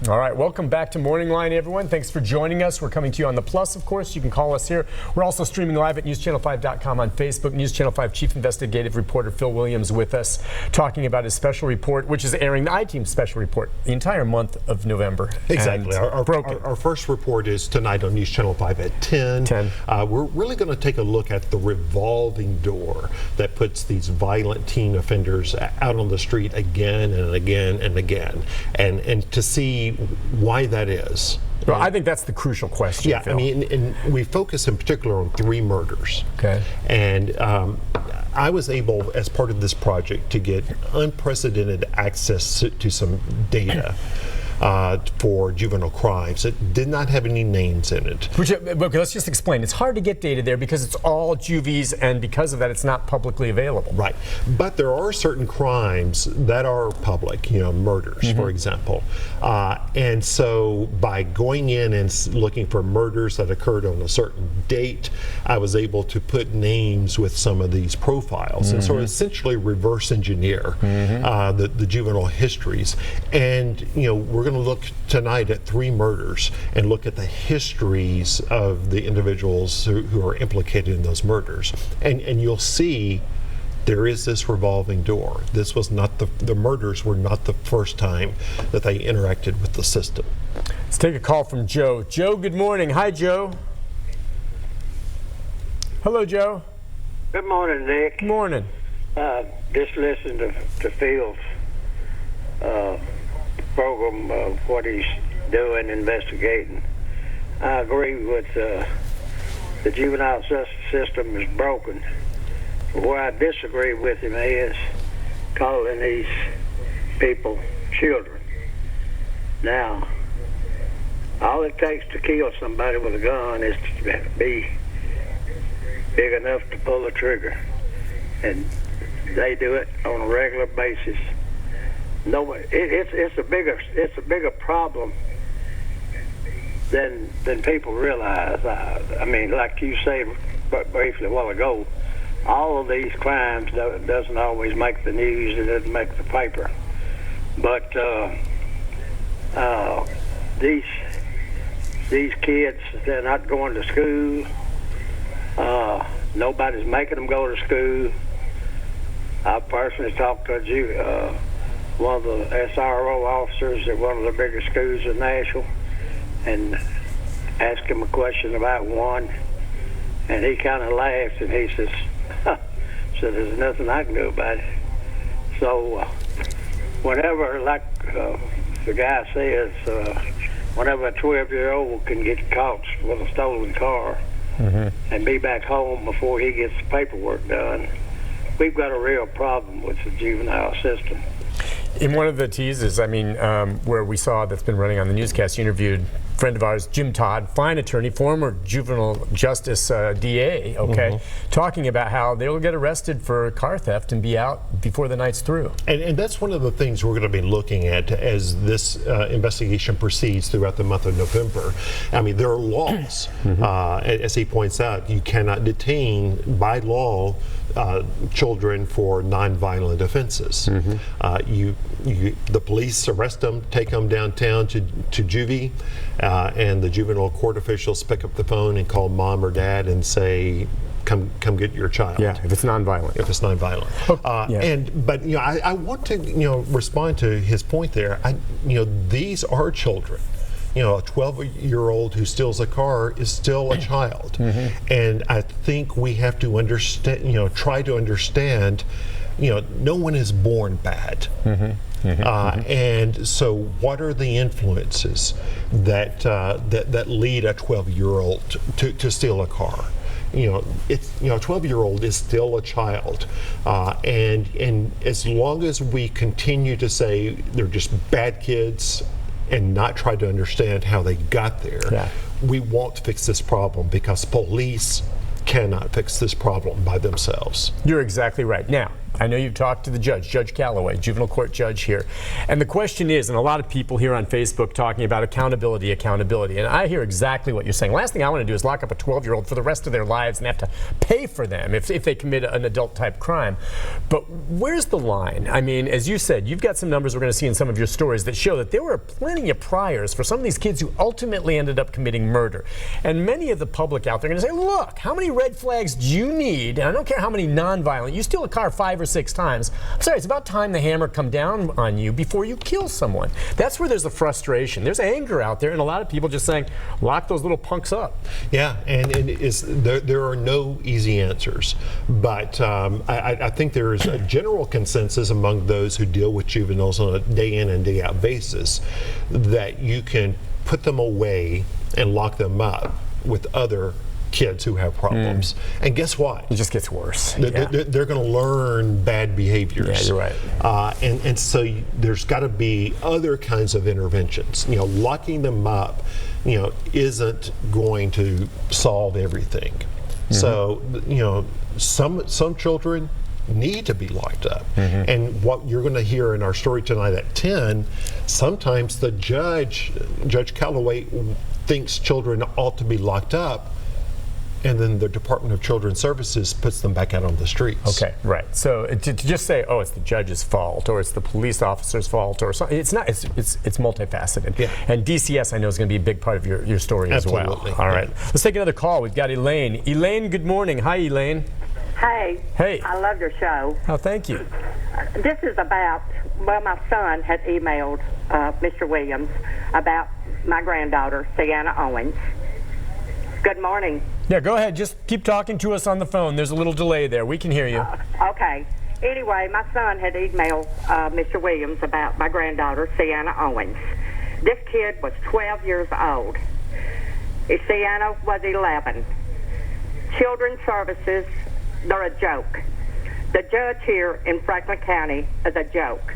All right, welcome back to MorningLine, everyone. Thanks for joining us. We're coming to you on the Plus, of course. You can call us here. We're also streaming live at NewsChannel5.com on Facebook. News Channel 5 Chief Investigative Reporter Phil Williams with us, talking about his special report, which is airing the I-Team special report the entire month of November. Exactly. Our first report is tonight on News Channel 5 at 10. We're really going to take a look at the revolving door that puts these violent teen offenders out on the street again and again and again, and to see why that is. Well, I think that's the crucial question. Yeah, Phil. I mean, and we focus in particular on 3 murders. Okay. And I was able, as part of this project, to get unprecedented access to some data for juvenile crimes. It did not have any names in it. Okay, let's just explain. It's hard to get data there because it's all juvies, and because of that, it's not publicly available. Right. But there are certain crimes that are public, murders, for example. And so by going in and looking for murders that occurred on a certain date, I was able to put names with some of these profiles. And so essentially reverse engineer the juvenile histories. And, we're going to look tonight at 3 murders and look at the histories of the individuals who are implicated in those murders. And you'll see there is this revolving door. This was not the murders were not the first time that they interacted with the system. Let's take a call from Joe. Joe, good morning. Hi, Joe. Hello, Joe. Good morning, Nick. Good morning. Just listen to Phil's program of what he's doing, investigating. I agree with the juvenile system is broken. Where I disagree with him is calling these people children. Now, all it takes to kill somebody with a gun is to be big enough to pull the trigger, and they do it on a regular basis. It's a bigger problem than people realize. I mean, like you said briefly a while ago, all of these crimes doesn't always make the news. It doesn't make the paper, but these kids, they're not going to school. Nobody's making them go to school. I personally talked to one of the SRO officers at one of the biggest schools in Nashville and asked him a question about one, and he kind of laughed and he says, there's nothing I can do about it. So whenever, like the guy says, whenever a 12-year-old can get caught with a stolen car and be back home before he gets the paperwork done, we've got a real problem with the juvenile system. In one of the teases, where we saw that's been running on the newscast, you interviewed a friend of ours, Jim Todd, fine attorney, former juvenile justice DA, talking about how they'll get arrested for car theft and be out before the night's through. And that's one of the things we're going to be looking at as this investigation proceeds throughout the month of November. I mean, there are laws. As he points out, you cannot detain by law children for nonviolent offenses. The police arrest them, take them downtown to juvie, and the juvenile court officials pick up the phone and call mom or dad and say, come get your child. Yeah, if it's nonviolent. If it's nonviolent. But I want to respond to his point there. These are children. A 12-year-old who steals a car is still a child. And I think we have to understand, try to understand, no one is born bad. And so what are the influences that lead a 12-year-old to steal a car? A 12-year-old is still a child, and as long as we continue to say they're just bad kids and not try to understand how they got there, we won't fix this problem, because police cannot fix this problem by themselves. You're exactly right. Now, I know you've talked to the judge, Judge Calloway, juvenile court judge here. And the question is, and a lot of people here on Facebook talking about accountability. And I hear exactly what you're saying. Last thing I want to do is lock up a 12-year-old for the rest of their lives and have to pay for them if they commit an adult-type crime. But where's the line? I mean, as you said, you've got some numbers we're going to see in some of your stories that show that there were plenty of priors for some of these kids who ultimately ended up committing murder. And many of the public out there are going to say, look, how many red flags do you need? And I don't care how many non-violent. You steal a car 5 or 6 times. I'm sorry, it's about time the hammer come down on you before you kill someone. That's where there's the frustration. There's anger out there, and a lot of people just saying, lock those little punks up. Yeah, and there are no easy answers. But I think there is a general consensus among those who deal with juveniles on a day in and day out basis that you can put them away and lock them up with other kids who have problems. And guess what? It just gets worse. They're going to learn bad behaviors. Yeah, you're right. And so there's got to be other kinds of interventions. You know, locking them up, you know, isn't going to solve everything. So, you know, some children need to be locked up. And what you're going to hear in our story tonight at 10, sometimes the Judge Calloway, thinks children ought to be locked up, and then the Department of Children's Services puts them back out on the streets. Okay, right. So to just say, oh, it's the judge's fault or it's the police officer's fault or something, it's not. It's multifaceted. Yeah. And DCS, I know, is going to be a big part of your story Absolutely. as well. All right. Let's take another call. We've got Elaine. Elaine, good morning. Hi, Elaine. Hey. Hey. I love your show. Oh, thank you. This is about, well, my son had emailed Mr. Williams about my granddaughter, Sienna Owens. Good morning. Yeah, go ahead. Just keep talking to us on the phone. There's a little delay there. We can hear you. Okay. Anyway, my son had emailed Mr. Williams about my granddaughter, Sienna Owens. This kid was 12 years old. Sienna was 11. Children's Services, they're a joke. The judge here in Franklin County is a joke.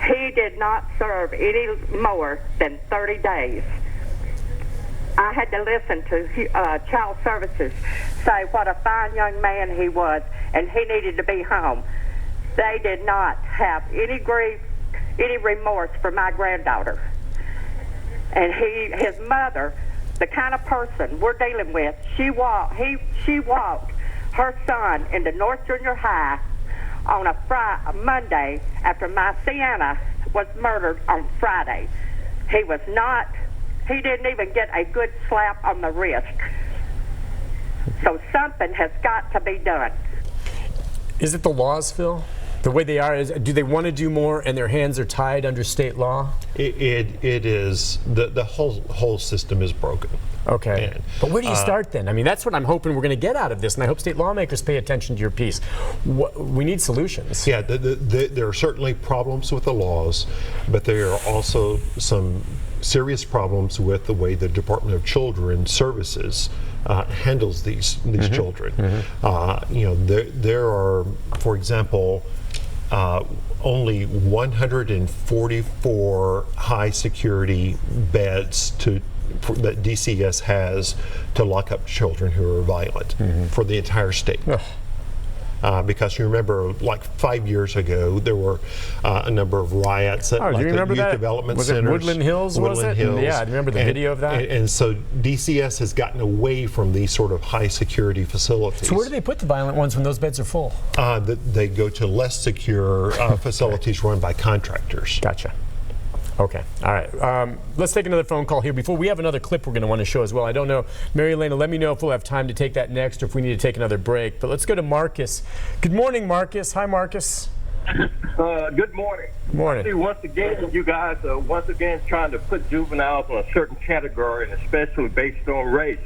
He did not serve any more than 30 days. I had to listen to Child Services say what a fine young man he was, and he needed to be home. They did not have any grief, any remorse for my granddaughter. And his mother, the kind of person we're dealing with, she walked her son into North Junior High on a Monday after my Sienna was murdered on Friday. He didn't even get a good slap on the wrist. So something has got to be done. Is it the laws, Phil? The way they are, do they want to do more and their hands are tied under state law? It is, the whole system is broken. Okay. But where do you start then? I mean, that's what I'm hoping we're going to get out of this, and I hope state lawmakers pay attention to your piece. We need solutions. Yeah, there are certainly problems with the laws, but there are also some serious problems with the way the Department of Children's Services handles these children. You know, there are, for example, only 144 high security beds that DCS has to lock up children who are violent for the entire state. Because you remember, like 5 years ago, there were a number of riots at do you remember youth that? development was centers. It Woodland Hills, was it? Yeah, I remember the video of that. And so DCS has gotten away from these sort of high security facilities. So where do they put the violent ones when those beds are full? They go to less secure facilities run by contractors. Gotcha. Okay. All right. Let's take another phone call here. Before we have another clip we're going to want to show as well. I don't know. Mary Elena, let me know if we'll have time to take that next or if we need to take another break. But let's go to Marcus. Good morning, Marcus. Hi, Marcus. Good morning. Morning. See, once again, you guys are once again trying to put juveniles in a certain category, and especially based on race.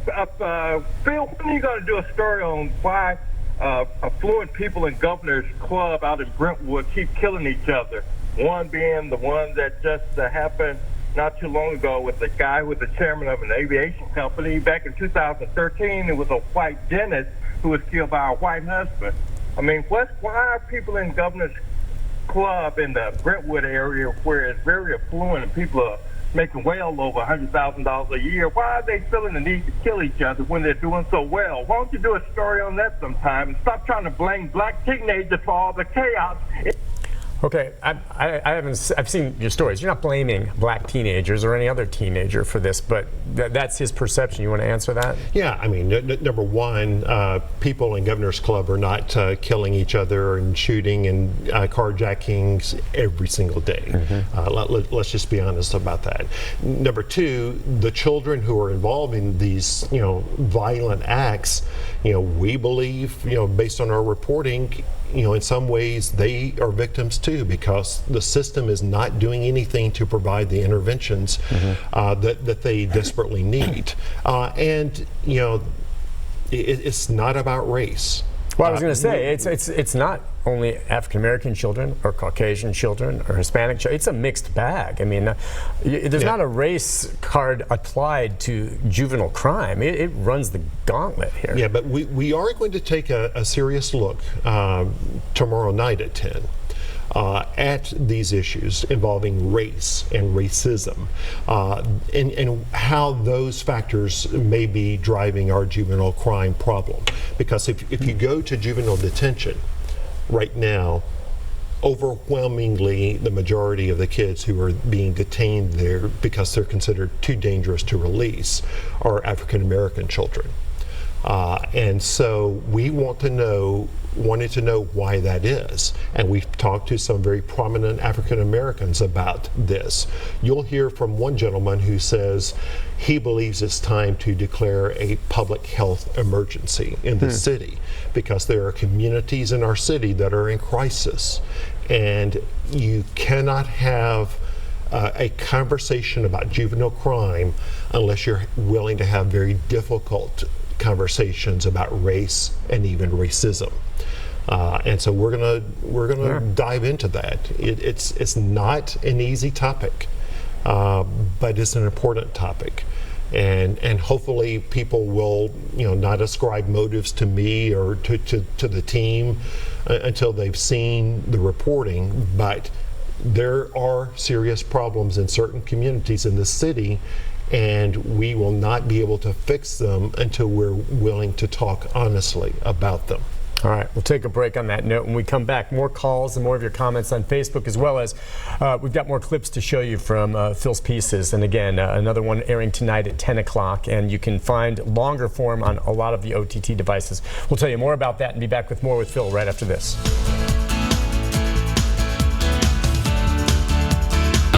Phil, when are you going to do a story on why affluent people in Governor's Club out in Brentwood keep killing each other? One being the one that just happened not too long ago with the guy who was the chairman of an aviation company. Back in 2013, it was a white dentist who was killed by a white husband. I mean, why are people in Governor's Club in the Brentwood area, where it's very affluent and people are making well over $100,000 a year. Why are they feeling the need to kill each other when they're doing so well? Why don't you do a story on that sometime and stop trying to blame black teenagers for all the chaos? Okay, I've seen your stories. You're not blaming black teenagers or any other teenager for this, but that's his perception. You want to answer that? Yeah, I mean, number one, people in Governor's Club are not killing each other and shooting and carjackings every single day. Mm-hmm. Let's just be honest about that. Number two, the children who are involved in these, violent acts, we believe, based on our reporting, in some ways they are victims too, because the system is not doing anything to provide the interventions that they desperately need. And it's not about race. Well, I was going to say, it's not only African American children or Caucasian children or Hispanic children. It's a mixed bag. I mean, there's not a race card applied to juvenile crime. It runs the gauntlet here. Yeah, but we are going to take a serious look tomorrow night at 10. At these issues involving race and racism, and how those factors may be driving our juvenile crime problem. Because if you go to juvenile detention right now, overwhelmingly the majority of the kids who are being detained there because they're considered too dangerous to release are African American children. And so we wanted to know why that is. And we've talked to some very prominent African Americans about this. You'll hear from one gentleman who says he believes it's time to declare a public health emergency in the city, because there are communities in our city that are in crisis. And you cannot have a conversation about juvenile crime unless you're willing to have very difficult conversations about race and even racism. And so we're gonna dive into that. It's not an easy topic, but it's an important topic, and hopefully people will not ascribe motives to me or to the team until they've seen the reporting. But there are serious problems in certain communities in the city, and we will not be able to fix them until we're willing to talk honestly about them. All right, we'll take a break on that note. When we come back, more calls and more of your comments on Facebook, as well as we've got more clips to show you from Phil's pieces. And again, another one airing tonight at 10 o'clock. And you can find longer form on a lot of the OTT devices. We'll tell you more about that and be back with more with Phil right after this.